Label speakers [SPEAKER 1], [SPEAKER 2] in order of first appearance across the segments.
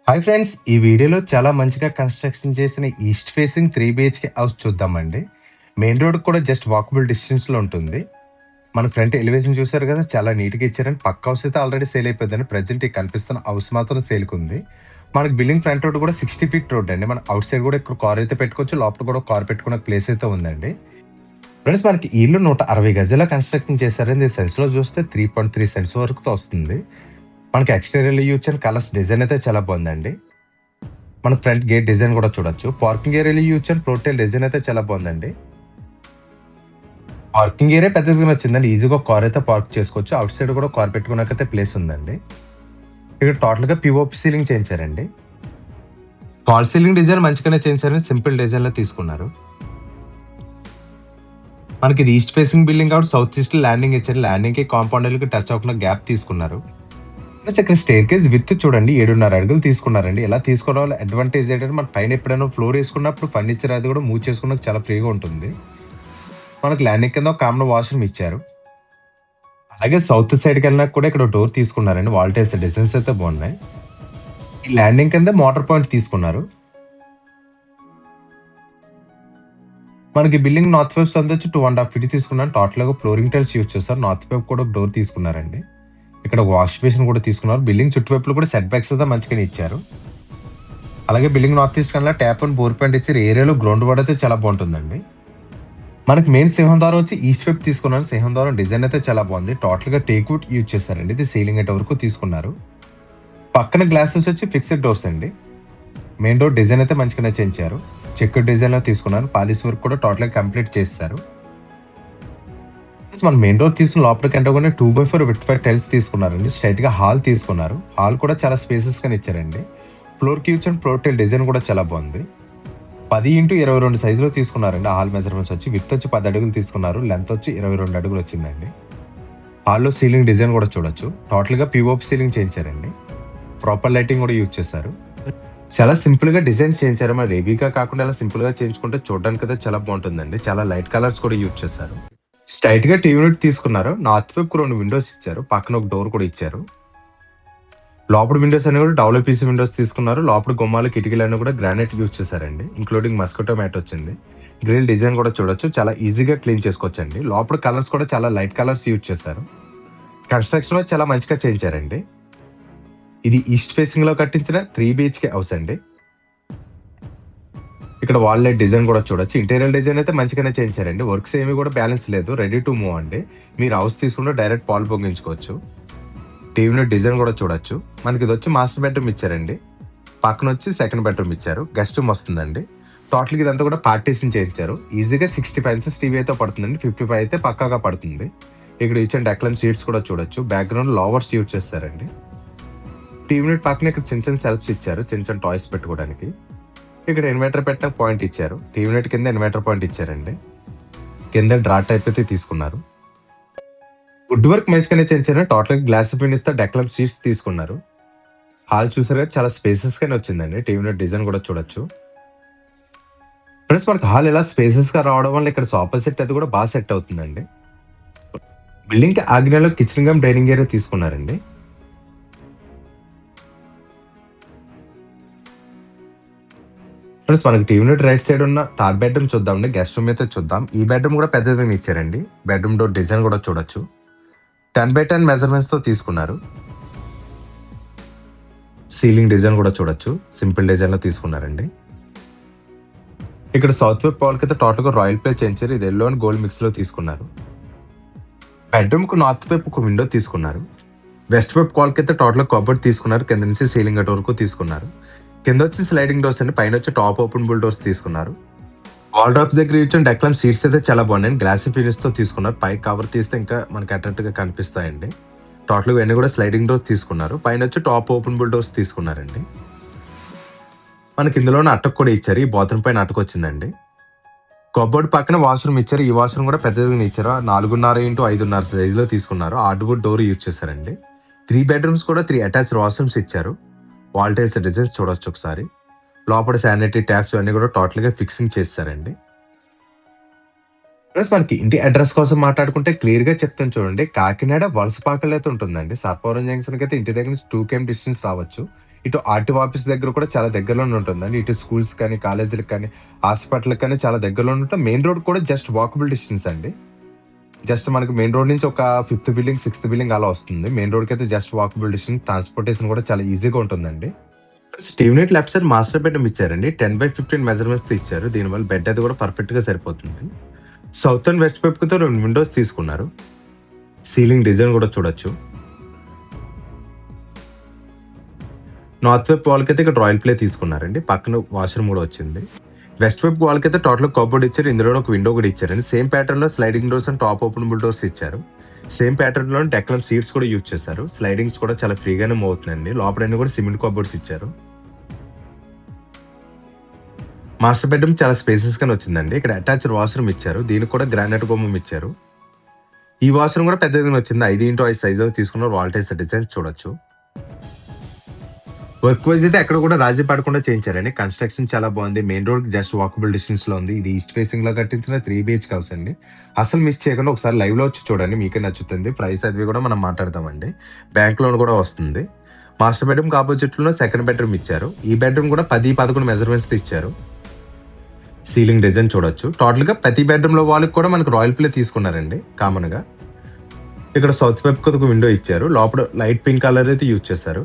[SPEAKER 1] Hi friends! ఈ వీడియోలో చాలా మంచిగా కన్‌స్ట్రక్షన్ చేసిన ఈస్ట్ ఫేసింగ్ 3 బీహెచ్‌కే హౌస్ చూద్దామండి. మెయిన్ రోడ్‌కి కూడా జస్ట్ వాకబుల్ డిస్టెన్స్‌లో ఉంటుంది. మన ఫ్రంట్ ఎలివేషన్ చూసారు కదా! చాలా నీట్‌గా ఇచ్చారండి. పక్క హౌస్ అయితే ఆల్రెడీ సేల్ అయిపోయిందండి. ప్రెజెంట్ ఈ కనిపిస్తున్న హౌస్ మాత్రం సేల్‌కుంది. మనకి బిల్డింగ్ ఫ్రంట్ రోడ్ కూడా 60 ఫీట్ రోడ్ అండి. మనం ఔట్ సైడ్ కూడా ఇక్కడ కార్ అయితే పెట్టుకోవచ్చు. లోపల కూడా కార్ పెట్టుకునే ప్లేస్ అయితే ఉందండి. ఫ్రెండ్స్ మనకి ఈ ఇల్లు 160 గజాల కన్‌స్ట్రక్షన్ చేశారండి. సెన్స్‌లో చూస్తే 3.3 సెంట్స్ వరకుతో వస్తుంది. మనకి ఎక్స్‌టీరియర్‌లో యూజ్ చేసిన కలర్స్ డిజైన్ అయితే చాలా బాగుందండి. మన ఫ్రంట్ గేట్ డిజైన్ కూడా చూడొచ్చు. పార్కింగ్ ఏరియాలో యూజ్ చేసిన ఫ్లోర్ టైల్ డిజైన్ అయితే చాలా బాగుందండి. పార్కింగ్ ఏరియా పెద్దదిగా వచ్చిందండి. ఈజీగా కార్ అయితే పార్క్ చేసుకోవచ్చు. అవుట్ సైడ్ కూడా కార్ పెట్టుకున్నాకైతే ప్లేస్ ఉందండి. ఇక్కడ టోటల్ గా పిఓపి సీలింగ్ చేయించారండి. ఫాల్ సీలింగ్ డిజైన్ మంచిగానే చేయించారని సింపుల్ డిజైన్ లో తీసుకున్నారు. మనకి ఇది ఈస్ట్ ఫేసింగ్ బిల్డింగ్ కాబట్టి సౌత్ ఈస్ట్ ల్యాండింగ్ ఇచ్చారు. ల్యాండింగ్ కి కాంపౌండ్ కి టచ్ అవ్వకుండా గ్యాప్ తీసుకున్నారు. ప్లస్ ఇక్కడ స్టేర్ కేస్ విత్ చూడండి 7.5 అడుగులు తీసుకున్నారండి. ఇలా తీసుకోవడం వల్ల అడ్వాంటేజ్ ఏంటంటే మన పైన ఎప్పుడైనా ఫ్లోర్ వేసుకున్నప్పుడు ఫర్నిచర్ అది కూడా మూవ్ చేసుకున్నప్పుడు చాలా ఫ్రీగా ఉంటుంది. మనకి ల్యాండింగ్ కింద ఒక కామన్ వాష్రూమ్ ఇచ్చారు. అలాగే సౌత్ సైడ్కి వెళ్ళినా కూడా ఇక్కడ డోర్ తీసుకున్నారండి. వాల్ టైల్స్ డిజైన్స్ అయితే బాగున్నాయి. ఈ ల్యాండింగ్ కింద మోటార్ పాయింట్ తీసుకున్నారు. మనకి బిల్డింగ్ నార్త్ వైపు సందొచ్చి 2.5 ఫీట్ తీసుకున్నాను. టోటల్ గా ఫ్లోరింగ్ టైల్స్ యూజ్ చేస్తారు. నార్త్ వైపు కూడా ఒక డోర్ తీసుకున్నారండి. ఇక్కడ వాష్ బేసిన్ కూడా తీసుకున్నారు. బిల్డింగ్ చుట్టువైపులు కూడా సెట్ బ్యాక్స్ అయితే మంచిగానే ఇచ్చారు. అలాగే బిల్డింగ్ నార్త్ ఈస్ట్ కన్నా ట్యాప్ అండ్ బోర్ పాయింట్ ఇచ్చారు. ఏరియాలో గ్రౌండ్ వాటర్ అయితే చాలా బాగుంటుందండి. మనకి మెయిన్ సింహద్వారం వచ్చి ఈస్ట్ వైపు తీసుకున్నాను. సింహద్వారం డిజైన్ అయితే చాలా బాగుంది. టోటల్ గా టేక్ వుడ్ యూజ్ చేశారండి. ఇది సీలింగ్ అయితే వరకు తీసుకున్నారు. పక్కన గ్లాసెస్ వచ్చి ఫిక్స్డ్ డోర్స్ అండి. మెయిన్ డోర్ డిజైన్ అయితే మంచిగానే చేయించారు. చెక్ డిజైన్ లో తీసుకున్నారు. పాలిష్ వర్క్ కూడా టోటల్ గా కంప్లీట్ చేస్తారు. మన మెయిన్ డోర్ తీసుకున్న లోపలికి అంటే 2x4 విత్ ఫైవ్ టైల్స్ తీసుకున్నారండి. స్ట్రైట్ గా హాల్ తీసుకున్నారు. హాల్ కూడా చాలా స్పేసెస్ గా ఇచ్చారండి. ఫ్లోర్ కి ఇచ్చిన ఫ్లోర్ టైల్ డిజైన్ కూడా చాలా బాగుంది. 10x22 సైజులో తీసుకున్నారండి. హాల్ మెజర్మెంట్స్ వచ్చి విత్ వచ్చి 10 అడుగులు తీసుకున్నారు. లెంత్ వచ్చి 22 అడుగులు వచ్చిందండి. హాల్లో సీలింగ్ డిజైన్ కూడా చూడొచ్చు. టోటల్ గా పిఓపి సీలింగ్ చేయించారండి. ప్రాపర్ లైటింగ్ కూడా యూజ్ చేశారు. చాలా సింపుల్ గా డిజైన్ చేయించారు. మరి హెవీగా కాకుండా అలా సింపుల్ గా చేయించుకుంటే చూడడానికి అయితే చాలా బాగుంటుందండి. చాలా లైట్ కలర్స్ కూడా యూజ్ చేశారు. స్ట్రైట్ గా టీవీ యూనిట్ తీసుకున్నారు. నార్త్ వైపు 2 విండోస్ ఇచ్చారు. పక్కన ఒక డోర్ కూడా ఇచ్చారు. లోపల విండోస్ అన్ని కూడా డబ్ల్యూపీసీ విండోస్ తీసుకున్నారు. లోపల గుమ్మాలు కిటికీలన్నీ కూడా గ్రానైట్ యూజ్ చేశారండి. ఇంక్లూడింగ్ మస్కిటో మ్యాట్ వచ్చింది. గ్రిల్ డిజైన్ కూడా చూడొచ్చు. చాలా ఈజీగా క్లీన్ చేసుకోవచ్చండి. లోపల కలర్స్ కూడా చాలా లైట్ కలర్స్ యూజ్ చేశారు. కన్స్ట్రక్షన్ చాలా మంచిగా చేయించారండి. ఇది ఈస్ట్ ఫేసింగ్ లో కట్టించిన 3 బీహెచ్కే హౌస్ అండి. ఇక్కడ వాల్ లైట్ డిజైన్ కూడా చూడొచ్చు. ఇంటీరియర్ డిజైన్ అయితే మంచిగానే చేయించారండి. వర్క్స్ ఏమి కూడా బ్యాలెన్స్ లేదు. రెడీ టు మూవ్ అండి. మీరు హౌస్ తీసుకుంటే డైరెక్ట్ పాలు పొంగించుకోవచ్చు. టీవీ డిజైన్ కూడా చూడొచ్చు. మనకి ఇది వచ్చి మాస్టర్ బెడ్రూమ్ ఇచ్చారండి. పక్కన వచ్చి సెకండ్ బెడ్రూమ్ ఇచ్చారు. గెస్ట్ రూమ్ వస్తుందండి. టోటల్ ఇదంతా కూడా పార్టీషన్ చేయించారు. ఈజీగా 65 ఇంచెస్ టీవీ అయితే పడుతుందండి. 55 అయితే పక్కాగా పడుతుంది. ఇక్కడ ఇచ్చిన డెక్లమ్ సీట్స్ కూడా చూడొచ్చు. బ్యాక్గ్రౌండ్ లోవర్స్ యూజ్ చేస్తారండి. టీవీ యూనిట్ పక్కన ఇక్కడ చిన్న చిన్న సెల్ఫ్స్ ఇచ్చారు. చిన్న చిన్న టాయ్స్ పెట్టుకోవడానికి. ఇక్కడ ఇన్వర్టర్ పెట్టిన పాయింట్ ఇచ్చారు. టీవీ యూనిట్ కింద ఇన్వర్టర్ పాయింట్ ఇచ్చారండి. కింద డ్రా టైప్ అయితే తీసుకున్నారు. వుడ్ వర్క్ మంచిగానే చేయించారు. టోటల్ గ్లాస్ ఫినిష్ తో డెక్లమ్ సీట్స్ తీసుకున్నారు. హాల్ చూసారు కదా చాలా స్పేసెస్ గానే వచ్చిందండి. టీవీ యూనిట్ డిజైన్ కూడా చూడొచ్చు. ప్లస్ మనకి హాల్ ఇలా స్పేసెస్ గా రావడం వల్ల ఇక్కడ సోఫా సెట్ అది కూడా బాగా సెట్ అవుతుందండి. బిల్డింగ్ కి ఆగ్నేయంలో కిచెన్ కమ్ డైనింగ్ ఏరియా తీసుకున్నారండి. ప్లస్ మనకి టీవీ యూనిట్ రైట్ సైడ్ ఉన్న థర్డ్ బెడ్రూమ్ చూద్దామండి. గెస్ట్ రూమ్ అయితే చూద్దాం. ఈ బెడ్రూమ్ కూడా పెద్దదిగా ఇచ్చారండి. బెడ్రూమ్ డోర్ డిజైన్ కూడా చూడొచ్చు. 10x10 మెజర్మెంట్స్ తో తీసుకున్నారు. సీలింగ్ డిజైన్ కూడా చూడొచ్చు. సింపుల్ డిజైన్ లో తీసుకున్నారండి. ఇక్కడ సౌత్ వైపు వాల్ కి టోటల్ గా రాయల్ ప్లే చేయించారు. ఇది ఎల్లో అండ్ గోల్డ్ మిక్స్ లో తీసుకున్నారు. బెడ్రూమ్ కు నార్త్ వైపు ఒక విండో తీసుకున్నారు. వెస్ట్ వైపు వాల్ కి టోటల్ కబోర్డ్ తీసుకున్నారు. కింద నుంచి సీలింగ్ డోర్ కు తీసుకున్నారు. కింద వచ్చి స్లైడింగ్ డోర్స్ అండి. పైన వచ్చి టాప్ ఓపెన్ బుల్ డోర్స్ తీసుకున్నారు. వాల్ డ్రాప్స్ దగ్గర ఇచ్చిన డెక్లమ్ సీట్స్ అయితే చాలా బాగున్నాయి. గ్లాస్ ఫినిష్ తో తీసుకున్నారు. పై కవర్ తీస్తే ఇంకా మనకి అట్రాక్ట్ గా కనిపిస్తాయండి. టోటల్ ఇవన్నీ కూడా స్లైడింగ్ డోర్స్ తీసుకున్నారు. పైన వచ్చి టాప్ ఓపెన్ బుల్ డోర్స్ తీసుకున్నారండి. మనకి ఇందులోనే అటక్ కూడా ఇచ్చారు. ఈ బాత్రూమ్ పైన అటక్ వచ్చిందండి. కబోర్డ్ పక్కన వాష్రూమ్ ఇచ్చారు. ఈ వాష్రూమ్ కూడా పెద్దదిగా ఇచ్చారు. 4.5x5.5 సైజ్ లో తీసుకున్నారు. హార్డ్వుడ్ డోర్ యూజ్ చేశారండి. 3 బెడ్రూమ్స్ కూడా 3 అటాచ్డ్ వాష్రూమ్స్ ఇచ్చారు. వాల్ టైల్స్ డిజైన్స్ చూడొచ్చు ఒకసారి. లోపల శానిటరీ ట్యాప్స్ అన్ని కూడా టోటల్ గా ఫిక్సింగ్ చేస్తారండి. ప్లస్ మనకి ఇంటి అడ్రస్ కోసం మాట్లాడుకుంటే క్లియర్ గా చెప్తాను చూడండి. కాకినాడ వలసపాకలో అయితే ఉంటుందండి. సర్పవరం జంక్షన్ కి అయితే ఇంటి దగ్గర నుంచి 2 km డిస్టెన్స్ రావచ్చు. ఇటు ఆర్టీఓ ఆఫీస్ దగ్గర కూడా చాలా దగ్గరలోనే ఉంటుందండి. ఇటు స్కూల్స్ కానీ, కాలేజీలకు కానీ, హాస్పిటల్కి కానీ చాలా దగ్గరలో ఉంటుంది. మెయిన్ రోడ్ కూడా జస్ట్ వాకబుల్ డిస్టెన్స్ అండి. జస్ట్ మనకి మెయిన్ రోడ్ నుంచి ఒక 5th బిల్డింగ్, 6th బిల్డింగ్ అలా వస్తుంది. మెయిన్ రోడ్కి అయితే జస్ట్ వాకబుల్ డిస్టెన్స్. ట్రాన్స్పోర్టేషన్ కూడా చాలా ఈజీగా ఉంటుందండి. Steve unit left side master bedroom ఇచ్చారండి. 10/15 మెజర్మెంట్స్ ఇచ్చారు. దీనివల్ల బెడ్ అది కూడా పర్ఫెక్ట్ గా సరిపోతుంది. సౌత్ అండ్ వెస్ట్ వైపుతో 2 విండోస్ తీసుకున్నారు. సీలింగ్ డిజైన్ కూడా చూడొచ్చు. నార్త్ వైపు వాల్కి అయితే ఇక్కడ రాయల్ ప్లే తీసుకున్నారండి. పక్కన వాష్రూమ్ కూడా వచ్చింది. వెస్ట్ వైపు వాల్కి అయితే టోటల్ కబోర్డ్ ఇచ్చారు. ఇందులో ఒక విండో కూడా ఇచ్చారండి. సేమ్ ప్యాటర్న్ లో sliding doors and top openable doors ఇచ్చారు. సేమ్ ప్యాటర్న్ లో డెక్లమ్ సీట్స్ కూడా యూజ్ చేశారు. స్లైడింగ్స్ కూడా చాలా ఫ్రీగానే మూవ్ అవుతుందండి. లోపల కూడా సిమెంట్ కబోర్డ్స్ ఇచ్చారు. మాస్టర్ బెడ్రూమ్ చాలా స్పేసెస్ గానే వచ్చిందండి. ఇక్కడ అటాచ్డ్ వాష్రూమ్ ఇచ్చారు. దీనికి కూడా గ్రానైట్ గుమ్మం ఇచ్చారు. ఈ వాష్రూమ్ కూడా పెద్దదిగా వచ్చింది. 5x5 సైజ్ తీసుకున్న వాల్టైజ్ డిజైన్ చూడొచ్చు. వర్క్ వైజ్ అయితే ఎక్కడ కూడా రాజీ పడకుండా చేయించారండి. కన్స్ట్రక్షన్ చాలా బాగుంది. Main road just walkable distance లో ఉంది. ఇది ఈస్ట్ ఫేసింగ్ లో కట్టించిన 3 BHK హౌస్ అండి. అసలు మిస్ చేయకుండా ఒకసారి లైవ్ లో వచ్చి చూడండి, మీకే నచ్చుతుంది. ప్రైస్ అది కూడా మనం మాట్లాడదామండి. బ్యాంక్ లోన్ కూడా వస్తుంది. మాస్టర్ బెడ్రూమ్ ఆపోజిట్ లో సెకండ్ బెడ్రూమ్ ఇచ్చారు. ఈ బెడ్రూమ్ కూడా 10-11 మెజర్మెంట్స్ ఇచ్చారు. సీలింగ్ డిజైన్ చూడొచ్చు. టోటల్ గా ప్రతి బెడ్రూమ్ లో వాళ్ళకి కూడా మనకు రాయల్ ప్లే తీసుకున్నారండి. కామన్ గా ఇక్కడ సౌత్ వైపు ఒక విండో ఇచ్చారు. లోపల లైట్ పింక్ కలర్ అయితే యూజ్ చేశారు.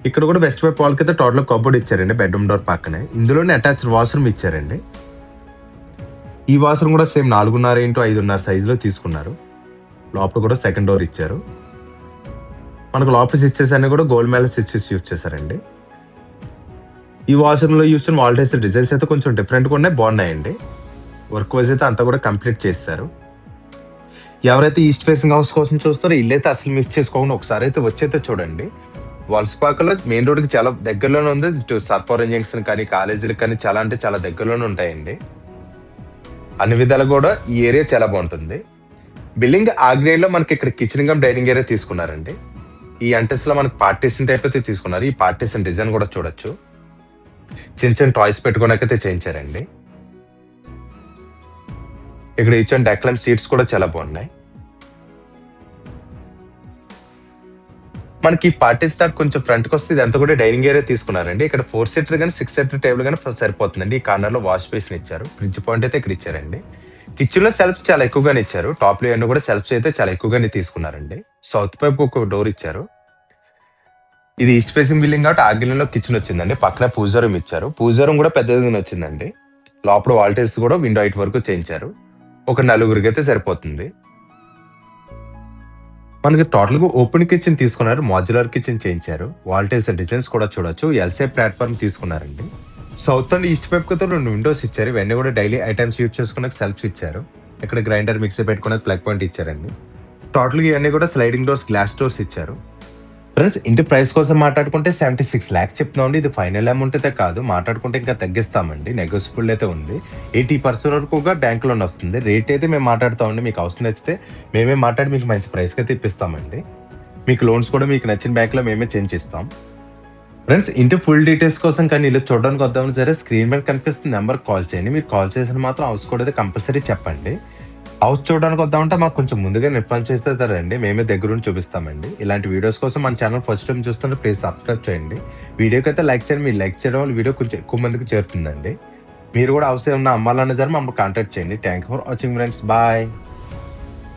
[SPEAKER 1] ఇక్కడ కూడా వెస్ట్ వైపు వాల్కి అయితే టోటల్ కబోర్డ్ ఇచ్చారండి. బెడ్రూమ్ డోర్ పక్కనే ఇందులోనే అటాచ్డ్ వాష్రూమ్ ఇచ్చారండి. ఈ వాష్రూమ్ కూడా సేమ్ 4.5x5 సైజ్ లో తీసుకున్నారు. లోపల కూడా సెకండ్ డోర్ ఇచ్చారు. మనకు లోపల స్విచ్చెస్ అన్ని కూడా గోల్డ్ మేల స్విచ్చెస్ యూజ్ చేశారండి. ఈ వాష్రూమ్ లో యూజ్ చేసిన వాల్టైజ్ డిజైన్స్ అయితే కొంచెం డిఫరెంట్ గా ఉన్నాయి, బాగున్నాయండి. వర్క్ వైజ్ అయితే అంతా కూడా కంప్లీట్ చేస్తారు. ఎవరైతే ఈస్ట్ ఫేసింగ్ హౌస్ కోసం చూస్తారో ఇల్లు అయితే అసలు మిస్ చేసుకోకుండా ఒకసారి అయితే వచ్చైతే చూడండి. వలసపాకలో మెయిన్ రోడ్ కి చాలా దగ్గరలోనే ఉంది. ఇటు సర్పవరం జంక్షన్ కానీ, కాలేజీలకు కానీ చాలా అంటే చాలా దగ్గరలోనే ఉంటాయండి. అన్ని విధాలు కూడా ఈ ఏరియా చాలా బాగుంటుంది. బిల్డింగ్ ఆ గ్రేడ్ లో మనకి ఇక్కడ కిచెన్ కమ్ డైనింగ్ ఏరియా తీసుకున్నారండి. ఈ అంటెస్ లో మనకి పార్టీషన్ టైప్ అయితే తీసుకున్నారు. ఈ పార్టీషన్ డిజైన్ కూడా చూడొచ్చు. చిన్న చిన్న టాయ్స్ పెట్టుకోనకైతే చేయించారండి. ఇక్కడ ఇచ్చిన డెక్లమ్ సీట్స్ కూడా చాలా బాగున్నాయి. మనకి పార్టీస్ దాకా కొంచెం ఫ్రంట్ కి వస్తే ఇదంతా కూడా డైనింగ్ ఏరియా తీసుకున్నారండి. ఇక్కడ 4 సీటర్ కానీ 6 సీటర్ టేబుల్ కానీ సరిపోతుందండి. ఈ కార్నర్ లో వాష్ బేసిన్ ఇచ్చారు. ఫ్రిడ్జ్ పాయింట్ అయితే ఇక్కడ ఇచ్చారండి. కిచెన్ లో సెల్ఫ్స్ చాలా ఎక్కువగానే ఇచ్చారు. టాప్ లో కూడా సెల్ఫ్స్ అయితే చాలా ఎక్కువగానే తీసుకున్నారండి. సౌత్ వైపు ఒక డోర్ ఇచ్చారు. ఇది ఈస్ట్ ఫేసింగ్ బిల్డింగ్ కాబట్టి ఆగ్నేయంలో కిచెన్ వచ్చిందండి. పక్కన పూజ రూమ్ ఇచ్చారు. పూజ రూమ్ కూడా పెద్దదిగా వచ్చిందండి. లోపల వాల్టైజ్ కూడా విండో హైట్ వరకు చేయించారు. ఒక 4గురికి అయితే సరిపోతుంది. మనకి టోటల్ గా ఓపెన్ కిచెన్ తీసుకున్నారు. మాడ్యులర్ కిచెన్ చేయించారు. వాల్టైజ్ డిజైన్స్ కూడా చూడొచ్చు. ఎల్సే ప్లాట్ఫామ్ తీసుకున్నారండి. సౌత్ అండ్ ఈస్ట్ వైపు తో 2 విండోస్ ఇచ్చారు. ఇవన్నీ కూడా డైలీ ఐటమ్స్ యూజ్ చేసుకునే సెల్ఫ్స్ ఇచ్చారు. ఇక్కడ గ్రైండర్ మిక్సీ పెట్టుకునే ప్లగ్ పాయింట్ ఇచ్చారండి. టోటల్ గా ఇవన్నీ కూడా స్లైడింగ్ డోర్స్, గ్లాస్ డోర్స్ ఇచ్చారు. ఫ్రెండ్స్, ఇంటి ప్రైస్ కోసం మాట్లాడుకుంటే 76 lakhs చెప్తున్నామండి. ఇది ఫైనల్ అమౌంట్ అయితే కాదు, మాట్లాడుకుంటే ఇంకా తగ్గిస్తామండి. నెగోసియబుల్ అయితే ఉంది. 80% వరకు బ్యాంక్ లోన్ వస్తుంది. రేట్ అయితే మేము మాట్లాడుతామండి. మీకు అవసరం నచ్చితే మేమే మాట్లాడి మీకు మంచి ప్రైస్కి అయితే ఇప్పిస్తామండి. మీకు లోన్స్ కూడా మీకు నచ్చిన బ్యాంక్ లో మేమే చేంజ్ ఇస్తాం. ఫ్రెండ్స్, ఇంటి ఫుల్ డీటెయిల్స్ కోసం కానీ ఇల్లు చూడడానికి వద్దామని సరే స్క్రీన్ మీద కనిపిస్తున్న నెంబర్ కాల్ చేయండి. మీరు కాల్ చేసిన మాత్రం హౌస్ కూడా అయితే కంపల్సరీ చెప్పండి. హౌస్ చూడడానికి వద్దామంటే మాకు కొంచెం ముందుగా ఇన్ఫార్మ్ చేస్తే రండి, మేమే దగ్గరుండి చూపిస్తామండి. ఇలాంటి వీడియోస్ కోసం మన ఛానల్ ఫస్ట్ టైం చూస్తుంటే ప్లీజ్ సబ్స్క్రైబ్ చేయండి. వీడియోకి అయితే లైక్ చేయండి. మీరు లైక్ చేయడం వల్ల వీడియో కొంచెం ఎక్కువ మందికి చేరుతుందండి. మీరు కూడా హౌస్ ఏమన్నా అమ్మాలన్నా సరే మమ్మల్ని కాంటాక్ట్ చేయండి. Thank you for watching friends. Bye.